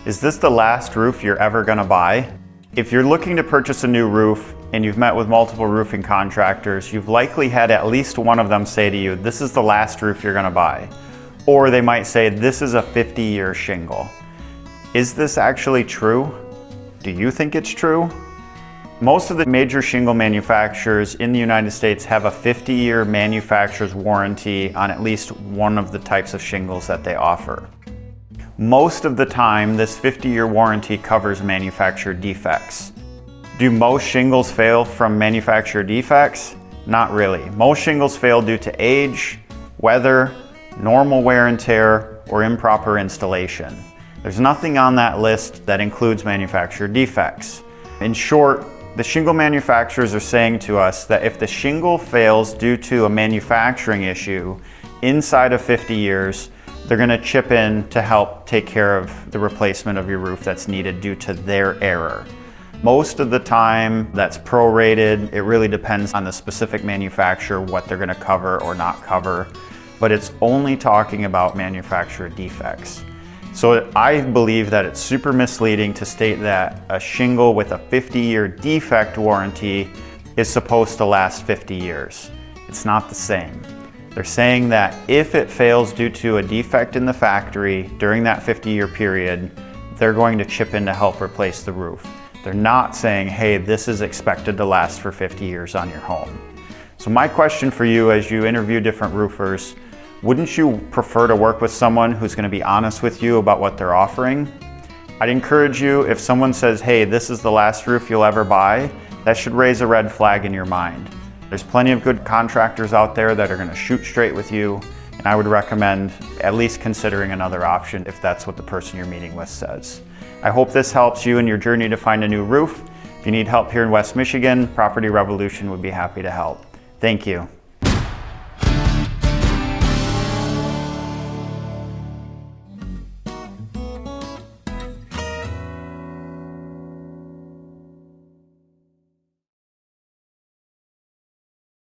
Is this the last roof you're ever gonna buy? If you're looking to purchase a new roof and you've met with multiple roofing contractors, you've likely had at least one of them say to you, this is the last roof you're gonna buy. Or they might say, this is a 50-year shingle. Is this actually true? Do you think it's true? Most of the major shingle manufacturers in the United States have a 50-year manufacturer's warranty on at least one of the types of shingles that they offer. Most of the time, this 50-year warranty covers manufacturer defects. Do most shingles fail from manufacturer defects? Not really. Most shingles fail due to age, weather, normal wear and tear, or improper installation. There's nothing on that list that includes manufacturer defects. In short, the shingle manufacturers are saying to us that if the shingle fails due to a manufacturing issue inside of 50 years, they're going to chip in to help take care of the replacement of your roof that's needed due to their error. Most of the time that's prorated. It really depends on the specific manufacturer what they're going to cover or not cover, but it's only talking about manufacturer defects. So I believe that it's super misleading to state that a shingle with a 50-year defect warranty is supposed to last 50 years. It's not the same. They're saying that if it fails due to a defect in the factory during that 50-year period, they're going to chip in to help replace the roof. They're not saying, hey, this is expected to last for 50 years on your home. So my question for you as you interview different roofers, wouldn't you prefer to work with someone who's going to be honest with you about what they're offering? I'd encourage you, if someone says, hey, this is the last roof you'll ever buy, that should raise a red flag in your mind. There's plenty of good contractors out there that are going to shoot straight with you, and I would recommend at least considering another option if that's what the person you're meeting with says. I hope this helps you in your journey to find a new roof. If you need help here in West Michigan, Property Revolution would be happy to help. Thank you.